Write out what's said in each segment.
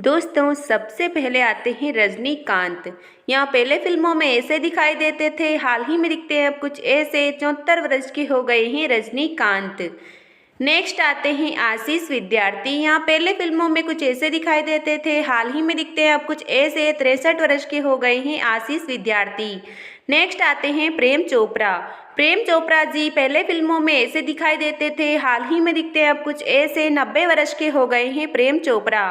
दोस्तों सबसे पहले आते हैं रजनीकांत। यहाँ पहले फिल्मों में ऐसे दिखाई देते थे, हाल ही में दिखते हैं अब कुछ ऐसे। 74 वर्ष के हो गए हैं रजनीकांत। नेक्स्ट आते हैं आशीष विद्यार्थी। यहाँ पहले फिल्मों में कुछ ऐसे दिखाई देते थे, हाल ही में दिखते हैं अब कुछ ऐसे। 63 वर्ष के हो गए हैं आशीष विद्यार्थी। नेक्स्ट आते हैं प्रेम चोपड़ा। प्रेम चोपड़ा जी पहले फिल्मों में ऐसे दिखाई देते थे, हाल ही में दिखते हैं अब कुछ ऐसे। 90 वर्ष के हो गए हैं प्रेम चोपड़ा।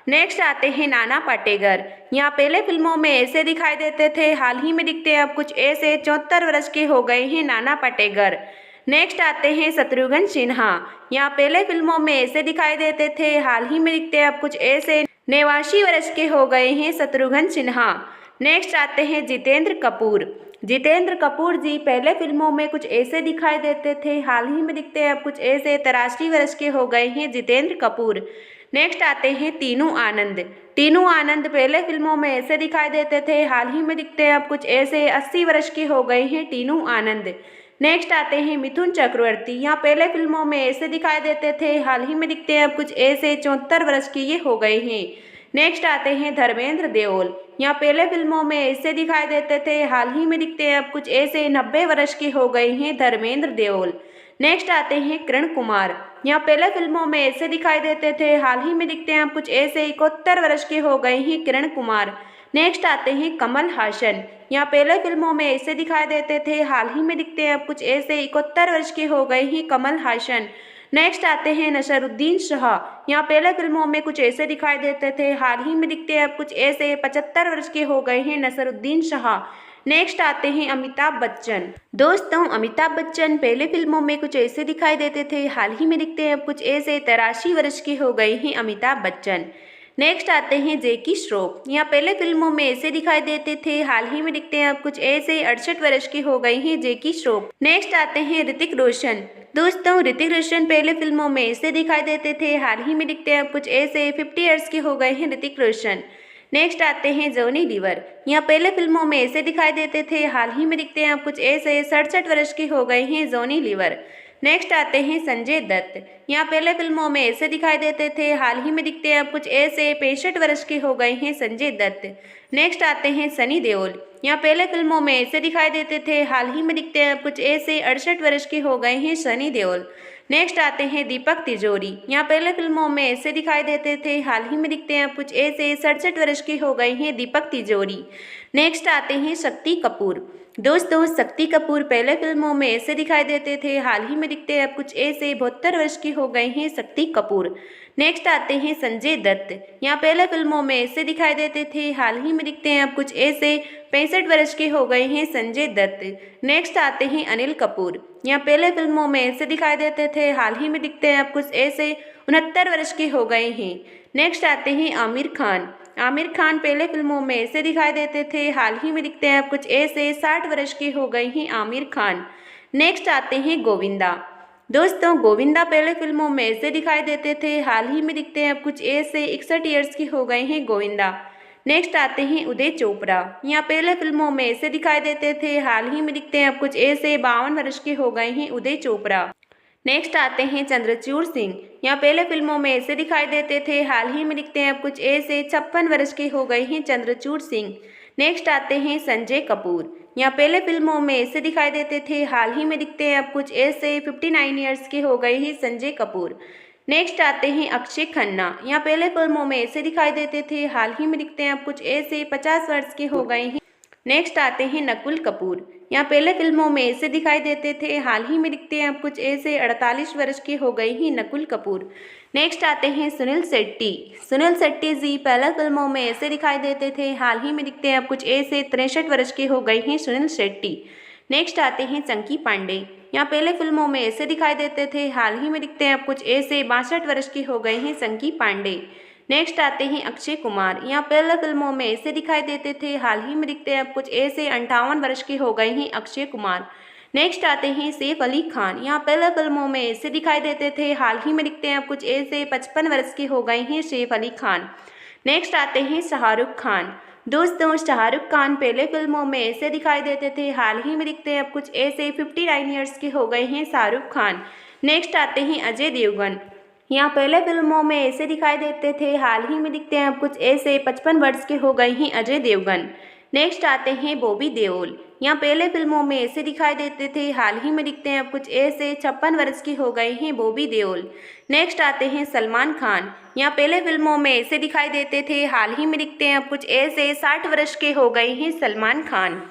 नेक्स्ट आते हैं नाना पाटेकर। यहाँ पहले फिल्मों में ऐसे दिखाई देते थे, हाल ही में दिखते हैं अब कुछ ऐसे। 74 वर्ष के हो गए हैं नाना पाटेकर। नेक्स्ट आते हैं शत्रुघ्न सिन्हा। यहाँ पहले फिल्मों में ऐसे दिखाई देते थे, हाल ही में दिखते हैं अब कुछ ऐसे। 89 वर्ष के हो गए हैं शत्रुघ्न सिन्हा। नेक्स्ट आते हैं जितेंद्र कपूर। जितेंद्र कपूर जी पहले फिल्मों में कुछ ऐसे दिखाई देते थे, हाल ही में दिखते हैं अब कुछ ऐसे। 83 वर्ष के हो गए हैं जितेंद्र कपूर। नेक्स्ट आते हैं तीनू आनंद। तीनू आनंद पहले फिल्मों में ऐसे दिखाई देते थे, हाल ही में दिखते हैं अब कुछ ऐसे। 80 वर्ष के हो गए हैं तीनू आनंद। नेक्स्ट आते हैं मिथुन चक्रवर्ती। यहाँ पहले फिल्मों में ऐसे दिखाई देते थे, हाल ही में दिखते हैं अब कुछ ऐसे। 74 वर्ष के ये हो गए हैं। नेक्स्ट आते हैं धर्मेंद्र देओल। यहाँ पहले फिल्मों में ऐसे दिखाई देते थे, हाल ही में दिखते हैं अब कुछ ऐसे। 90 वर्ष के हो गए हैं धर्मेंद्र देओल। नेक्स्ट आते हैं किरण कुमार। यहाँ पहले फिल्मों में ऐसे दिखाई देते थे, हाल ही में दिखते हैं अब कुछ ऐसे। 71 वर्ष के हो गए हैं किरण कुमार। नेक्स्ट आते हैं कमल हासन। यहाँ पहले फिल्मों में ऐसे दिखाई देते थे, हाल ही में दिखते हैं अब कुछ ऐसे। 71 वर्ष के हो गए हैं कमल हासन। नेक्स्ट आते हैं नसरुद्दीन शाह। यहाँ पहले फिल्मों में कुछ ऐसे दिखाई देते थे, हाल ही में दिखते हैं अब कुछ ऐसे। 75 वर्ष के हो गए हैं नसरुद्दीन शाह। नेक्स्ट आते हैं अमिताभ बच्चन। दोस्तों अमिताभ बच्चन पहले फिल्मों में कुछ ऐसे दिखाई देते थे, हाल ही में दिखते हैं अब कुछ ऐसे। 83 वर्ष के हो गए हैं अमिताभ बच्चन। नेक्स्ट आते हैं जैकी श्रॉफ। यहाँ पहले फिल्मों में ऐसे दिखाई देते थे, हाल ही में दिखते हैं अब कुछ ऐसे। 68 वर्ष के हो गए हैं जैकी श्रॉफ। नेक्स्ट आते हैं ऋतिक रोशन। दोस्तों ऋतिक रोशन पहले फिल्मों में ऐसे दिखाई देते थे, हाल ही में दिखते हैं अब कुछ ऐसे। 50 ईयर्स के हो गए हैं ऋतिक रोशन। नेक्स्ट आते हैं जॉनी लीवर। यहाँ पहले फिल्मों में ऐसे दिखाई देते थे, हाल ही में दिखते हैं अब कुछ ऐसे। 67 वर्ष के हो गए हैं जॉनी लीवर। नेक्स्ट आते हैं संजय दत्त। यहाँ पहले फिल्मों में ऐसे दिखाई देते थे, हाल ही में दिखते हैं अब कुछ ऐसे। 65 वर्ष के हो गए हैं संजय दत्त। नेक्स्ट आते हैं सनी देओल। यहाँ पहले फिल्मों में ऐसे दिखाई देते थे, हाल ही में दिखते हैं अब कुछ ऐसे। 68 वर्ष के हो गए हैं सनी देओल। नेक्स्ट आते हैं दीपक तिजोरी। यहाँ पहले फिल्मों में ऐसे दिखाई देते थे, हाल ही में दिखते हैं अब कुछ ऐसे। 67 वर्ष के हो गए हैं दीपक तिजोरी। नेक्स्ट आते हैं शक्ति कपूर। दोस्तों शक्ति कपूर पहले फिल्मों में ऐसे दिखाई देते थे, हाल ही में दिखते हैं अब कुछ ऐसे। 72 वर्ष के हो गए हैं शक्ति कपूर। नेक्स्ट आते हैं संजय दत्त। यहाँ पहले फिल्मों में ऐसे दिखाई देते थे, हाल ही में दिखते हैं अब कुछ ऐसे। 65 वर्ष के हो गए हैं संजय दत्त। नेक्स्ट आते हैं अनिल कपूर। यहाँ पहले फिल्मों में ऐसे दिखाई देते थे, हाल ही में दिखते हैं अब कुछ ऐसे। 69 वर्ष के हो गए हैं। नेक्स्ट आते हैं आमिर खान। आमिर खान पहले फिल्मों में ऐसे दिखाई देते थे, हाल ही में दिखते हैं अब कुछ ऐसे। 60 वर्ष के हो गए हैं आमिर खान। नेक्स्ट आते हैं गोविंदा। दोस्तों गोविंदा पहले फिल्मों में ऐसे दिखाई देते थे, हाल ही में दिखते हैं अब कुछ ऐसे। 61 ईयर्स के हो गए हैं गोविंदा। नेक्स्ट आते हैं उदय चोपड़ा। यहाँ पहले फिल्मों में ऐसे दिखाई देते थे, हाल ही में दिखते हैं अब कुछ ऐसे। 52 वर्ष के हो गए हैं उदय चोपड़ा। नेक्स्ट आते हैं चंद्रचूड़ सिंह। यहाँ पहले फिल्मों में ऐसे दिखाई देते थे, हाल ही में दिखते हैं अब कुछ ऐसे। 56 वर्ष के हो गए हैं चंद्रचूड़ सिंह। नेक्स्ट आते हैं संजय कपूर। यहाँ पहले फिल्मों में ऐसे दिखाई देते थे, हाल ही में दिखते हैं अब कुछ ऐसे। 59 ईयर्स के हो गए हैं संजय कपूर। नेक्स्ट आते हैं अक्षय खन्ना। यहाँ पहले फिल्मों में ऐसे दिखाई देते थे, हाल ही में दिखते हैं अब कुछ ऐसे। 50 वर्ष के हो गए हैं। नेक्स्ट आते हैं नकुल कपूर। यहाँ पहले फिल्मों में ऐसे दिखाई देते थे, हाल ही में दिखते हैं अब कुछ ऐसे। 48 वर्ष के हो गए हैं नकुल कपूर। नेक्स्ट आते हैं सुनील शेट्टी। सुनील शेट्टी जी पहले फिल्मों में ऐसे दिखाई देते थे, हाल ही में दिखते हैं अब कुछ ऐसे। 63 वर्ष के हो गए हैं सुनील शेट्टी। नेक्स्ट आते हैं चंकी पांडे। यहाँ पहले फिल्मों में ऐसे दिखाई देते थे, हाल ही में दिखते हैं अब कुछ ऐसे। 62 वर्ष के हो गए हैं चंकी पांडे। नेक्स्ट आते हैं अक्षय कुमार। यहाँ पहले फिल्मों में ऐसे दिखाई देते थे, हाल ही में दिखते हैं अब कुछ ऐसे। 58 वर्ष के हो गए हैं अक्षय कुमार। नेक्स्ट आते हैं सैफ अली खान। यहाँ पहले फिल्मों में ऐसे दिखाई देते थे, हाल ही में दिखते हैं अब कुछ ऐसे। 55 वर्ष के हो गए हैं सैफ अली खान। नेक्स्ट आते हैं शाहरुख खान। दोस्तों शाहरुख खान पहले फिल्मों में ऐसे दिखाई देते थे, हाल ही में दिखते हैं अब कुछ ऐसे। 59 ईयर्स के हो गए हैं शाहरुख खान। नेक्स्ट आते हैं अजय देवगन। यहाँ पहले फिल्मों में ऐसे दिखाई देते थे, हाल ही में दिखते हैं अब कुछ ऐसे। 55 वर्ष के हो गए हैं अजय देवगन। नेक्स्ट आते हैं बॉबी देओल। यहाँ पहले फिल्मों में ऐसे दिखाई देते थे, हाल ही में दिखते हैं अब कुछ ऐसे। 56 वर्ष के हो गए हैं बॉबी देओल। नेक्स्ट आते हैं सलमान खान। यहाँ पहले फिल्मों में ऐसे दिखाई देते थे, हाल ही में दिखते हैं अब कुछ ऐसे। 60 वर्ष के हो गए हैं सलमान खान।